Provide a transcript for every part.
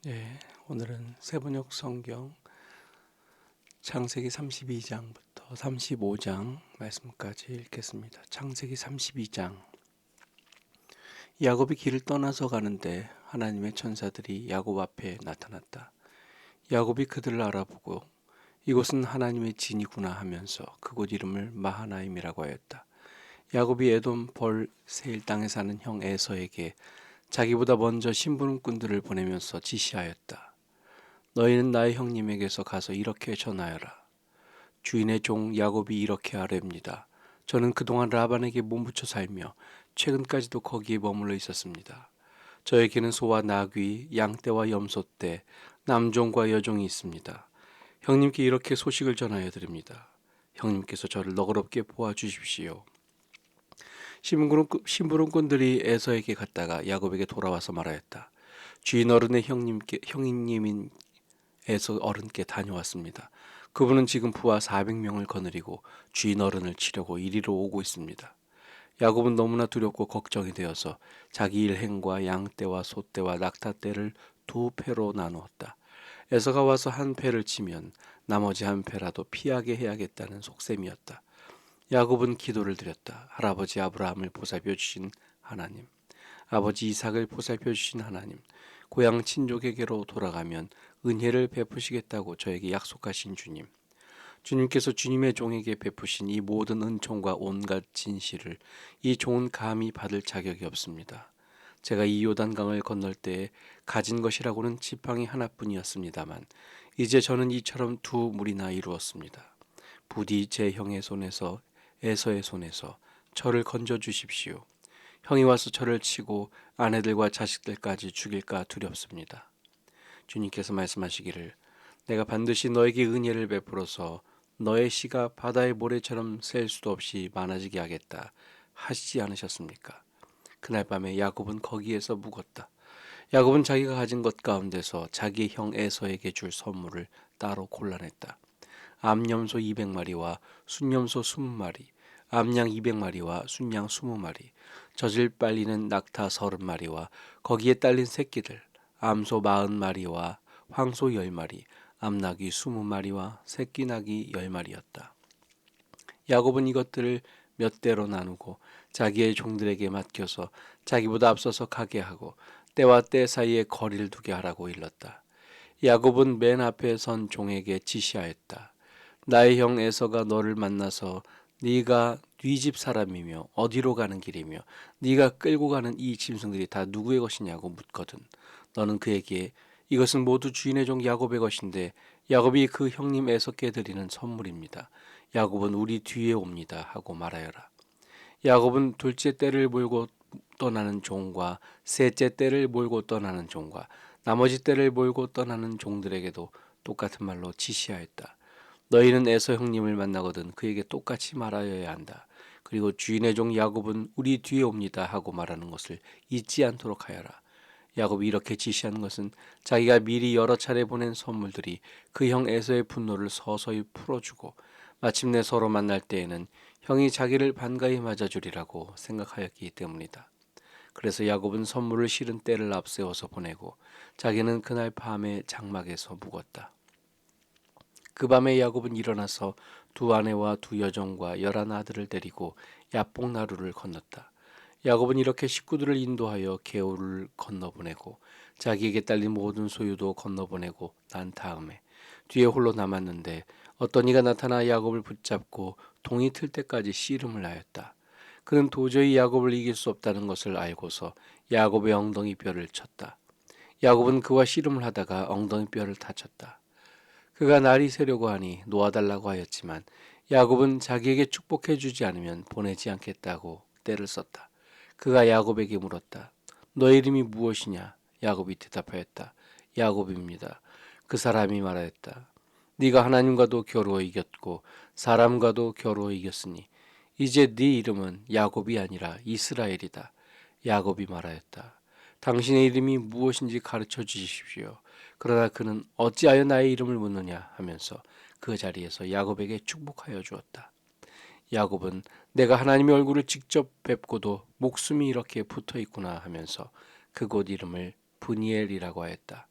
네, 오늘은 세번역 성경 창세기 32장부터 35장 말씀까지 읽겠습니다. 창세기 32장. 야곱이 길을 떠나서 가는데 하나님의 천사들이 야곱 앞에 나타났다. 야곱이 그들을 알아보고 이곳은 하나님의 진이구나 하면서 그곳 이름을 마하나임이라고 하였다. 야곱이 에돔 벌 세일 땅에 사는 형 에서에게 자기보다 먼저 심부름꾼들을 보내면서 지시하였다. 너희는 나의 형님에게서 가서 이렇게 전하여라. 주인의 종 야곱이 이렇게 아뢰옵니다. 저는 그동안 라반에게 몸붙여 살며 최근까지도 거기에 머물러 있었습니다. 저에게는 소와 나귀, 양떼와 염소떼, 남종과 여종이 있습니다. 형님께 이렇게 소식을 전하여 드립니다. 형님께서 저를 너그럽게 보아주십시오. 심부름꾼들이 에서에게 갔다가 야곱에게 돌아와서 말하였다. 주인 어른의 형님인 에서 어른께 다녀왔습니다. 그분은 지금 부하 400명을 거느리고 주인 어른을 치려고 이리로 오고 있습니다. 야곱은 너무나 두렵고 걱정이 되어서 자기 일행과 양떼와 소떼와 낙타떼를 두 패로 나누었다. 에서가 와서 한 패를 치면 나머지 한 패라도 피하게 해야겠다는 속셈이었다. 야곱은 기도를 드렸다. 할아버지 아브라함을 보살펴 주신 하나님, 아버지 이삭을 보살펴 주신 하나님, 고향 친족에게로 돌아가면 은혜를 베푸시겠다고 저에게 약속하신 주님, 주님께서 주님의 종에게 베푸신 이 모든 은총과 온갖 진실을 이 종은 감히 받을 자격이 없습니다. 제가 이 요단강을 건널 때에 가진 것이라고는 지팡이 하나뿐이었습니다만 이제 저는 이처럼 두 무리나 이루었습니다. 부디 제 형의 손에서 에서의 손에서 저를 건져 주십시오. 형이 와서 저를 치고 아내들과 자식들까지 죽일까 두렵습니다. 주님께서 말씀하시기를 내가 반드시 너에게 은혜를 베풀어서 너의 씨가 바다의 모래처럼 셀 수도 없이 많아지게 하겠다 하시지 않으셨습니까? 그날 밤에 야곱은 거기에서 묵었다. 야곱은 자기가 가진 것 가운데서 자기의 형 에서에게 줄 선물을 따로 골라냈다. 암염소 200마리와 순염소 20마리, 암양 200마리와 순양 20마리, 젖을 빨리는 낙타 30마리와 거기에 딸린 새끼들, 암소 40마리와 황소 10마리, 암나귀 20마리와 새끼나귀 10마리였다. 야곱은 이것들을 몇 대로 나누고 자기의 종들에게 맡겨서 자기보다 앞서서 가게 하고 때와 때 사이에 거리를 두게 하라고 일렀다. 야곱은 맨 앞에 선 종에게 지시하였다. 나의 형 에서가 너를 만나서 네가 네 집 사람이며 어디로 가는 길이며 네가 끌고 가는 이 짐승들이 다 누구의 것이냐고 묻거든. 너는 그에게 이것은 모두 주인의 종 야곱의 것인데 야곱이 그 형님 에서께 드리는 선물입니다. 야곱은 우리 뒤에 옵니다 하고 말하여라. 야곱은 둘째 떼를 몰고 떠나는 종과 셋째 떼를 몰고 떠나는 종과 나머지 떼를 몰고 떠나는 종들에게도 똑같은 말로 지시하였다. 너희는 에서 형님을 만나거든 그에게 똑같이 말하여야 한다. 그리고 주인의 종 야곱은 우리 뒤에 옵니다 하고 말하는 것을 잊지 않도록 하여라. 야곱이 이렇게 지시하는 것은 자기가 미리 여러 차례 보낸 선물들이 그 형 에서의 분노를 서서히 풀어주고 마침내 서로 만날 때에는 형이 자기를 반가이 맞아주리라고 생각하였기 때문이다. 그래서 야곱은 선물을 실은 떼를 앞세워서 보내고 자기는 그날 밤에 장막에서 묵었다. 그 밤에 야곱은 일어나서 두 아내와 두 여종과 11 아들을 데리고 야복나루를 건넜다. 야곱은 이렇게 식구들을 인도하여 개울을 건너보내고 자기에게 딸린 모든 소유도 건너보내고 난 다음에 뒤에 홀로 남았는데 어떤 이가 나타나 야곱을 붙잡고 동이 틀 때까지 씨름을 하였다. 그는 도저히 야곱을 이길 수 없다는 것을 알고서 야곱의 엉덩이 뼈를 쳤다. 야곱은 그와 씨름을 하다가 엉덩이 뼈를 다쳤다. 그가 날이 새려고 하니 놓아달라고 하였지만 야곱은 자기에게 축복해 주지 않으면 보내지 않겠다고 떼를 썼다. 그가 야곱에게 물었다. 너의 이름이 무엇이냐? 야곱이 대답하였다. 야곱입니다. 그 사람이 말하였다. 네가 하나님과도 겨루어 이겼고 사람과도 겨루어 이겼으니 이제 네 이름은 야곱이 아니라 이스라엘이다. 야곱이 말하였다. 당신의 이름이 무엇인지 가르쳐 주십시오. 그러나 그는 어찌하여 나의 이름을 묻느냐 하면서 그 자리에서 야곱에게 축복하여 주었다. 야곱은 내가 하나님의 얼굴을 직접 뵙고도 목숨이 이렇게 붙어 있구나 하면서 그곳 이름을 브니엘이라고 하였다.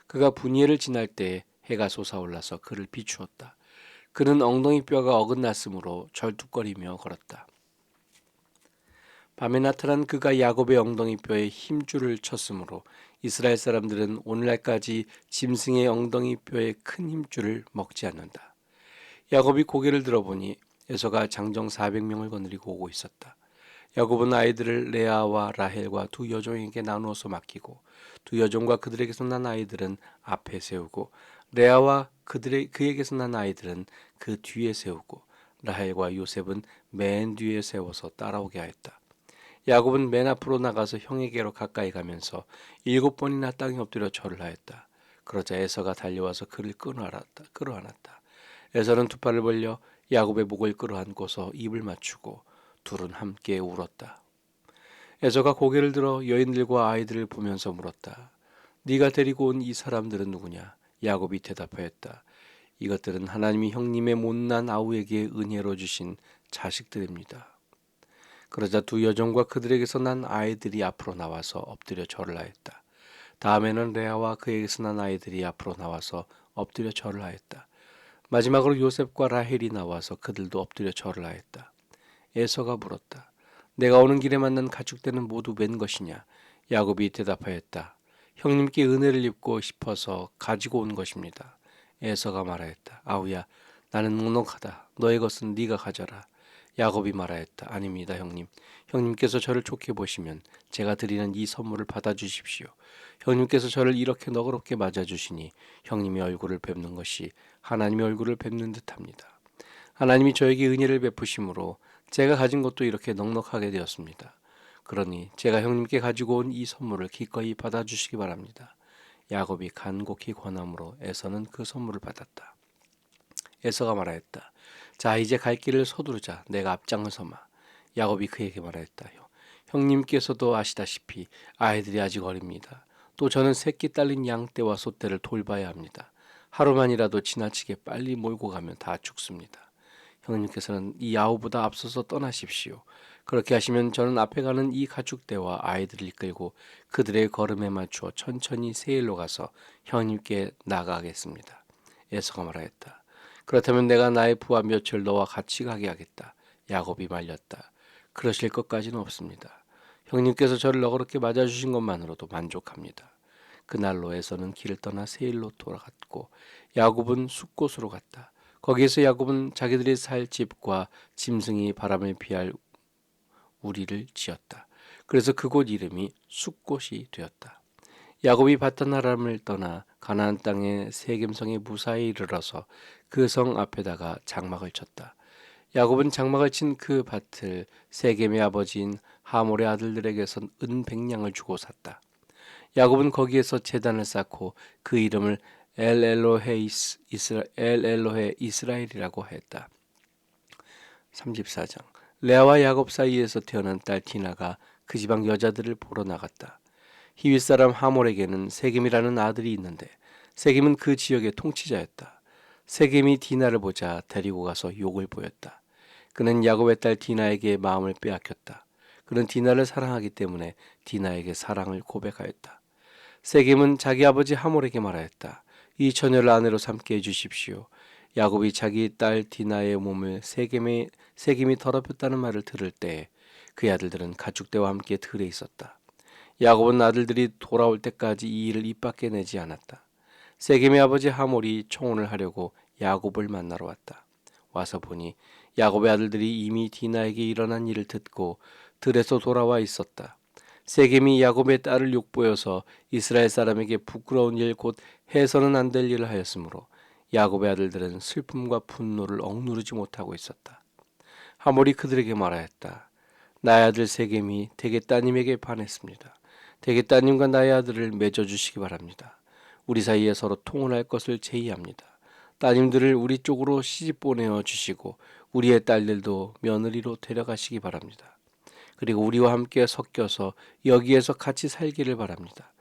그가 분이엘을 지날 때 해가 솟아올라서 그를 비추었다. 그는 엉덩이 뼈가 어긋났으므로 절뚝거리며 걸었다. 밤에 나타난 그가 야곱의 엉덩이 뼈에 힘줄을 쳤으므로 이스라엘 사람들은 오늘날까지 짐승의 엉덩이 뼈에 큰 힘줄을 먹지 않는다. 야곱이 고개를 들어보니 에서가 장정 400명을 거느리고 오고 있었다. 야곱은 아이들을 레아와 라헬과 두 여종에게 나누어서 맡기고 두 여종과 그들에게서 난 아이들은 앞에 세우고 레아와 그에게서 난 아이들은 그 뒤에 세우고 라헬과 요셉은 맨 뒤에 세워서 따라오게 하였다. 야곱은 맨 앞으로 나가서 형에게로 가까이 가면서 7번이나 땅에 엎드려 절을 하였다. 그러자 에서가 달려와서 그를 끌어안았다. 에서는 두 팔을 벌려 야곱의 목을 끌어안고서 입을 맞추고 둘은 함께 울었다. 에서가 고개를 들어 여인들과 아이들을 보면서 물었다. 네가 데리고 온 이 사람들은 누구냐? 야곱이 대답하였다. 이것들은 하나님이 형님의 못난 아우에게 은혜로 주신 자식들입니다. 그러자 두 여종과 그들에게서 난 아이들이 앞으로 나와서 엎드려 절을 하였다. 다음에는 레아와 그에게서 난 아이들이 앞으로 나와서 엎드려 절을 하였다. 마지막으로 요셉과 라헬이 나와서 그들도 엎드려 절을 하였다. 에서가 물었다. 내가 오는 길에 만난 가축들은 모두 웬 것이냐? 야곱이 대답하였다. 형님께 은혜를 입고 싶어서 가지고 온 것입니다. 에서가 말하였다. 아우야, 나는 넉넉하다. 너의 것은 네가 가져라. 야곱이 말하였다. 아닙니다, 형님. 형님께서 저를 좋게 보시면 제가 드리는 이 선물을 받아주십시오. 형님께서 저를 이렇게 너그럽게 맞아주시니 형님의 얼굴을 뵙는 것이 하나님의 얼굴을 뵙는 듯합니다. 하나님이 저에게 은혜를 베푸심으로 제가 가진 것도 이렇게 넉넉하게 되었습니다. 그러니 제가 형님께 가지고 온 이 선물을 기꺼이 받아주시기 바랍니다. 야곱이 간곡히 권함으로 에서는 그 선물을 받았다. 에서가 말하였다. 자, 이제 갈 길을 서두르자. 내가 앞장을 서마. 야곱이 그에게 말하였다. 형님께서도 아시다시피 아이들이 아직 어립니다. 또 저는 새끼 딸린 양떼와 소떼를 돌봐야 합니다. 하루만이라도 지나치게 빨리 몰고 가면 다 죽습니다. 형님께서는 이 아우보다 앞서서 떠나십시오. 그렇게 하시면 저는 앞에 가는 이 가축대와 아이들을 이끌고 그들의 걸음에 맞추어 천천히 세일로 가서 형님께 나가겠습니다. 에서가 말하였다. 그렇다면 내가 나의 부하 몇을 너와 같이 가게 하겠다. 야곱이 말렸다. 그러실 것까지는 없습니다. 형님께서 저를 너그럽게 맞아주신 것만으로도 만족합니다. 그날로 에서는 길을 떠나 세일로 돌아갔고 야곱은 숫곳으로 갔다. 거기에서 야곱은 자기들이 살 집과 짐승이 바람을 피할 우리를 지었다. 그래서 그곳 이름이 숫곳이 되었다. 야곱이 바탄 아람을 떠나 가나안 땅의 세겜성에 무사히 이르러서 그 성 앞에다가 장막을 쳤다. 야곱은 장막을 친 그 밭을 세겜의 아버지인 하몰의 아들들에게서 은 100냥을 주고 샀다. 야곱은 거기에서 제단을 쌓고 그 이름을 엘엘로헤 이스라엘이라고 했다. 34장. 레아와 야곱 사이에서 태어난 딸 디나가 그 지방 여자들을 보러 나갔다. 히윗 사람 하몰에게는 세겜이라는 아들이 있는데 세겜은 그 지역의 통치자였다. 세겜이 디나를 보자 데리고 가서 욕을 보였다. 그는 야곱의 딸 디나에게 마음을 빼앗겼다. 그는 디나를 사랑하기 때문에 디나에게 사랑을 고백하였다. 세겜은 자기 아버지 하몰에게 말하였다. 이 처녀를 아내로 삼게 해주십시오. 야곱이 자기 딸 디나의 몸을 세겜이 더럽혔다는 말을 들을 때 그의 아들들은 가축대와 함께 들에 있었다. 야곱은 아들들이 돌아올 때까지 이 일을 입 밖에 내지 않았다. 세겜의 아버지 하몰이 청혼을 하려고 야곱을 만나러 왔다. 와서 보니 야곱의 아들들이 이미 디나에게 일어난 일을 듣고 들에서 돌아와 있었다. 세겜이 야곱의 딸을 욕보여서 이스라엘 사람에게 부끄러운 일 곧 해서는 안 될 일을 하였으므로 야곱의 아들들은 슬픔과 분노를 억누르지 못하고 있었다. 하몰이 그들에게 말하였다. 나의 아들 세겜이 대개 따님에게 반했습니다. 대개 따님과 나의 아들을 맺어주시기 바랍니다. 우리 사이에 서로 통혼할 것을 제의합니다. 따님들을 우리 쪽으로 시집 보내어 주시고 우리의 딸들도 며느리로 데려가시기 바랍니다. 그리고 우리와 함께 섞여서 여기에서 같이 살기를 바랍니다.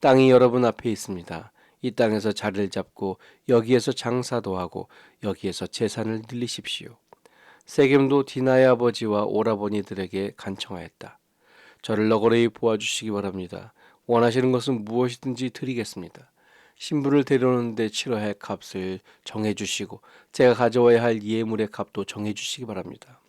땅이 여러분 앞에 있습니다. 이 땅에서 자리를 잡고 여기에서 장사도 하고 여기에서 재산을 늘리십시오. 세겜도 디나의 아버지와 오라버니들에게 간청하였다. 저를 너그러이 보아주시기 바랍니다. 원하시는 것은 무엇이든지 드리겠습니다. 신부를 데려오는데 치러야 할 값을 정해주시고 제가 가져와야 할 예물의 값도 정해주시기 바랍니다.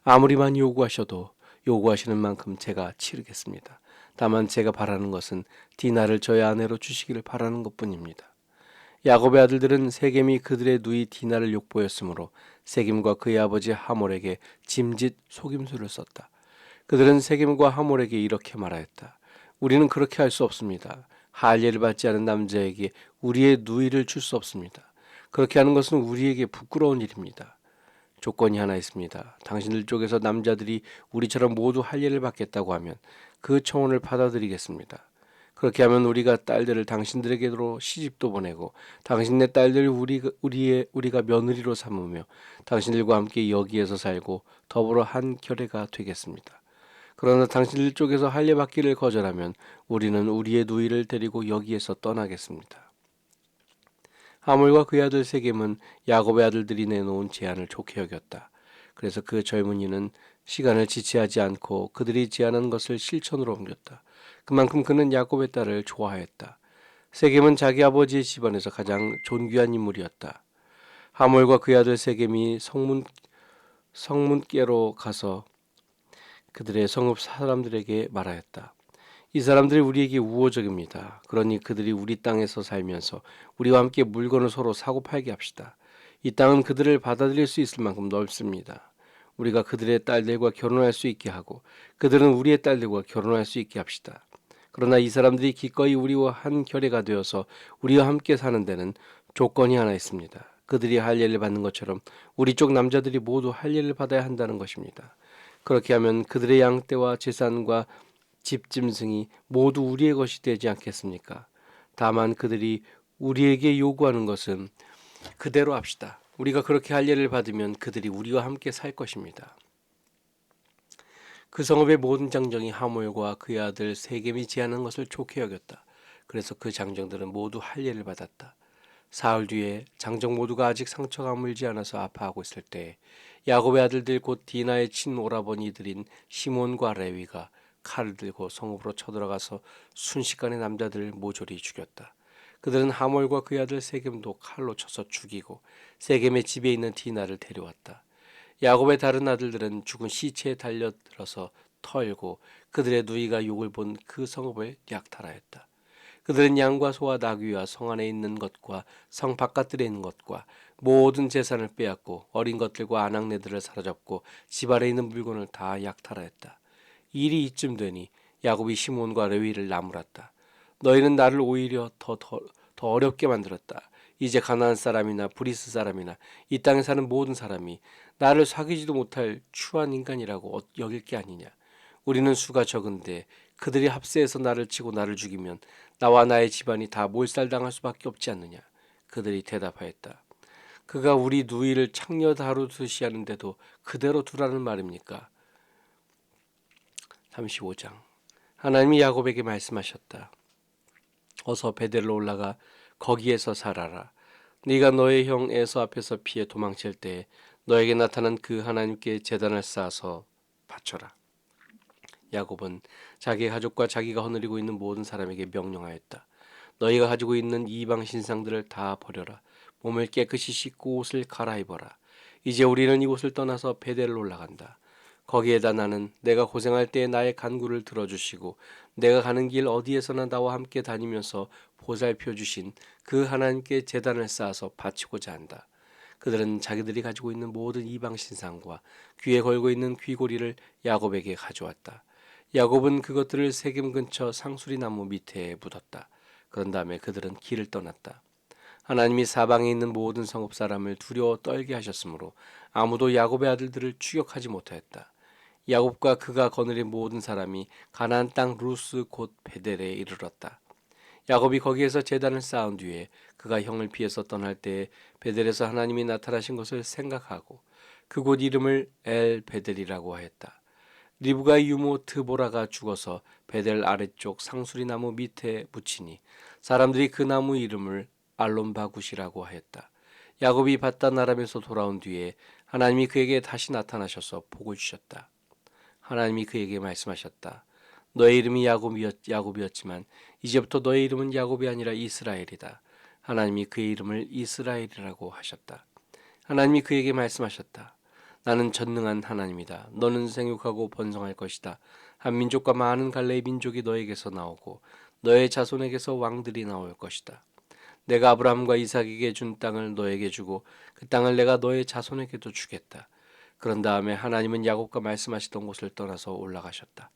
아무리 많이 요구하셔도 요구하시는 만큼 제가 치르겠습니다. 다만 제가 바라는 것은 디나를 저의 아내로 주시기를 바라는 것뿐입니다. 야곱의 아들들은 세겜이 그들의 누이 디나를 욕보였으므로 세겜과 그의 아버지 하몰에게 짐짓 속임수를 썼다. 그들은 세겜과 하몰에게 이렇게 말하였다. 우리는 그렇게 할 수 없습니다. 할례를 받지 않은 남자에게 우리의 누이를 줄 수 없습니다. 그렇게 하는 것은 우리에게 부끄러운 일입니다. 조건이 하나 있습니다. 당신들 쪽에서 남자들이 우리처럼 모두 할례를 받겠다고 하면 그 청혼을 받아들이겠습니다. 그렇게 하면 우리가 딸들을 당신들에게로 시집도 보내고 당신네 딸들을 우리가 며느리로 삼으며 당신들과 함께 여기에서 살고 더불어 한 결애가 되겠습니다. 그러나 당신들 쪽에서 할례 받기를 거절하면 우리는 우리의 누이를 데리고 여기에서 떠나겠습니다. 하물과 그의 아들 세겜은 야곱의 아들들이 내놓은 제안을 좋게 여겼다. 그래서 그 젊은이는 시간을 지체하지 않고 그들이 제안한 것을 실천으로 옮겼다. 그만큼 그는 야곱의 딸을 좋아했다. 세겜은 자기 아버지의 집안에서 가장 존귀한 인물이었다. 하몰과 그의 아들 세겜이 성문께로 가서 그들의 성읍 사람들에게 말하였다. 이 사람들이 우리에게 우호적입니다. 그러니 그들이 우리 땅에서 살면서 우리와 함께 물건을 서로 사고 팔게 합시다. 이 땅은 그들을 받아들일 수 있을 만큼 넓습니다. 우리가 그들의 딸들과 결혼할 수 있게 하고 그들은 우리의 딸들과 결혼할 수 있게 합시다. 그러나 이 사람들이 기꺼이 우리와 한 결의가 되어서 우리와 함께 사는 데는 조건이 하나 있습니다. 그들이 할례를 받는 것처럼 우리 쪽 남자들이 모두 할례를 받아야 한다는 것입니다. 그렇게 하면 그들의 양떼와 재산과 집짐승이 모두 우리의 것이 되지 않겠습니까? 다만 그들이 우리에게 요구하는 것은 그대로 합시다. 우리가 그렇게 할례를 받으면 그들이 우리와 함께 살 것입니다. 그 성읍의 모든 장정이 하몰과 그의 아들 세겜이 제안한 것을 좋게 여겼다. 그래서 그 장정들은 모두 할례를 받았다. 사흘 뒤에 장정 모두가 아직 상처가 물지 않아서 아파하고 있을 때 야곱의 아들들 곧 디나의 친오라버니들인 시몬과 레위가 칼을 들고 성읍으로 쳐들어가서 순식간에 남자들을 모조리 죽였다. 그들은 하몰과 그의 아들 세겜도 칼로 쳐서 죽이고 세겜의 집에 있는 디나를 데려왔다. 야곱의 다른 아들들은 죽은 시체에 달려들어서 털고 그들의 누이가 욕을 본 그 성읍을 약탈하였다. 그들은 양과 소와 나귀와 성 안에 있는 것과 성 바깥들에 있는 것과 모든 재산을 빼앗고 어린 것들과 아낙네들을 사로잡고 집 안에 있는 물건을 다 약탈하였다. 일이 이쯤 되니 야곱이 시몬과 레위를 나무랐다. 너희는 나를 오히려 더 어렵게 만들었다. 이제 가나안 사람이나 브리스 사람이나 이 땅에 사는 모든 사람이 나를 사귀지도 못할 추한 인간이라고 여길 게 아니냐. 우리는 수가 적은데 그들이 합세해서 나를 치고 나를 죽이면 나와 나의 집안이 다 몰살당할 수밖에 없지 않느냐. 그들이 대답하였다. 그가 우리 누이를 창녀 다루듯이 하는데도 그대로 두라는 말입니까? 35장. 하나님이 야곱에게 말씀하셨다. 어서 베델로 올라가 거기에서 살아라. 네가 너의 형 에서 앞에서 피해 도망칠 때 너에게 나타난 그 하나님께 제단을 쌓아서 바쳐라. 야곱은 자기 가족과 자기가 거느리고 있는 모든 사람에게 명령하였다. 너희가 가지고 있는 이방 신상들을 다 버려라. 몸을 깨끗이 씻고 옷을 갈아입어라. 이제 우리는 이곳을 떠나서 베델로 올라간다. 거기에다 나는 내가 고생할 때에 나의 간구를 들어주시고 내가 가는 길 어디에서나 나와 함께 다니면서 보살펴 주신 그 하나님께 제단을 쌓아서 바치고자 한다. 그들은 자기들이 가지고 있는 모든 이방 신상과 귀에 걸고 있는 귀고리를 야곱에게 가져왔다. 야곱은 그것들을 세겜 근처 상수리 나무 밑에 묻었다. 그런 다음에 그들은 길을 떠났다. 하나님이 사방에 있는 모든 성읍 사람을 두려워 떨게 하셨으므로 아무도 야곱의 아들들을 추격하지 못하였다. 야곱과 그가 거느린 모든 사람이 가나안 땅 루스 곧 베델에 이르렀다. 야곱이 거기에서 제단을 쌓은 뒤에 그가 형을 피해서 떠날 때에 베델에서 하나님이 나타나신 것을 생각하고 그곳 이름을 엘 베델이라고 하였다. 리브가의 유모 드보라가 죽어서 베델 아래쪽 상수리 나무 밑에 묻히니 사람들이 그 나무 이름을 알론바굿이라고 하였다. 야곱이 바단 아람에서 돌아온 뒤에 하나님이 그에게 다시 나타나셔서 복을 주셨다. 하나님이 그에게 말씀하셨다. 너의 이름이 야곱이었지만 이제부터 너의 이름은 야곱이 아니라 이스라엘이다. 하나님이 그의 이름을 이스라엘이라고 하셨다. 하나님이 그에게 말씀하셨다. 나는 전능한 하나님이다. 너는 생육하고 번성할 것이다. 한 민족과 많은 갈래의 민족이 너에게서 나오고 너의 자손에게서 왕들이 나올 것이다. 내가 아브라함과 이삭에게 준 땅을 너에게 주고 그 땅을 내가 너의 자손에게도 주겠다. 그런 다음에 하나님은 야곱과 말씀하시던 곳을 떠나서 올라가셨다.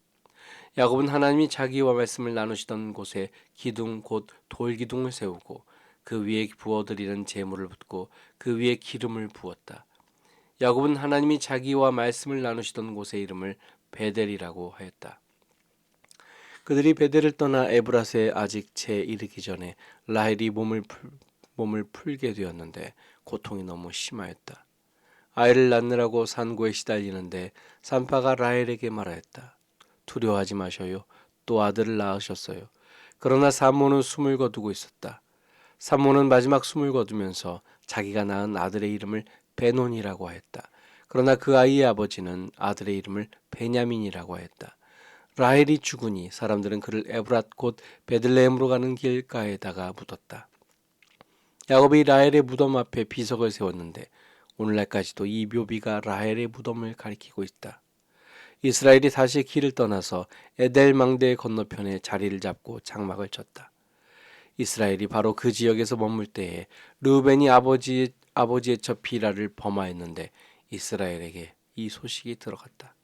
야곱은 하나님이 자기와 말씀을 나누시던 곳에 기둥 곧 돌기둥을 세우고 그 위에 부어드리는 제물을 붓고 그 위에 기름을 부었다. 야곱은 하나님이 자기와 말씀을 나누시던 곳의 이름을 베델이라고 하였다. 그들이 베델을 떠나 에브라스에 아직 채 이르기 전에 라헬이 몸을 풀게 되었는데 고통이 너무 심하였다. 아이를 낳느라고 산고에 시달리는데 산파가 라헬에게 말하였다. 두려워하지 마셔요. 또 아들을 낳으셨어요. 그러나 산모는 숨을 거두고 있었다. 산모는 마지막 숨을 거두면서 자기가 낳은 아들의 이름을 베논이라고 하였다. 그러나 그 아이의 아버지는 아들의 이름을 베냐민이라고 하였다. 라헬이 죽으니 사람들은 그를 에브랏 곧 베들레헴으로 가는 길가에다가 묻었다. 야곱이 라헬의 무덤 앞에 비석을 세웠는데 오늘날까지도 이 묘비가 라헬의 무덤을 가리키고 있다. 이스라엘이 다시 길을 떠나서 에델 망대의 건너편에 자리를 잡고 장막을 쳤다. 이스라엘이 바로 그 지역에서 머물 때에 르우벤이 아버지의 첩 비라를 범하였는데 이스라엘에게 이 소식이 들어갔다.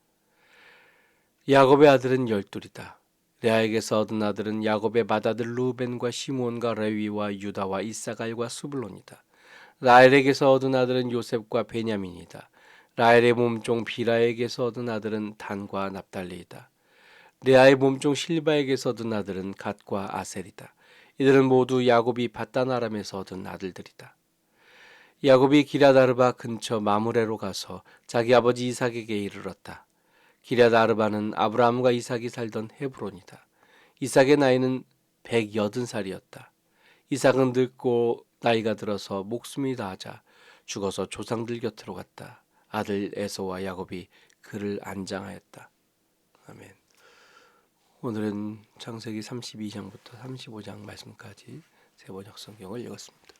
야곱의 아들은 12이다. 레아에게서 얻은 아들은 야곱의 맏아들 르우벤과 시므온과 레위와 유다와 이사갈과 스불론이다. 라헬에게서 얻은 아들은 요셉과 베냐민이다. 라헬의 몸종 비라에게서 얻은 아들은 단과 납달리이다. 레아의 몸종 실바에게서 얻은 아들은 갓과 아셀이다. 이들은 모두 야곱이 밧단 아람에서 얻은 아들들이다. 야곱이 기럇아르바 근처 마므레로 가서 자기 아버지 이삭에게 이르렀다. 기럇아르바는 아브라함과 이삭이 살던 헤브론이다. 이삭의 나이는 180살이었다. 이삭은 늙고 나이가 들어서 목숨이 다하자 죽어서 조상들 곁으로 갔다. 아들 에서와 야곱이 그를 안장하였다. 아멘. 오늘은 창세기 32장부터 35장 말씀까지 세 번역 성경을 읽었습니다.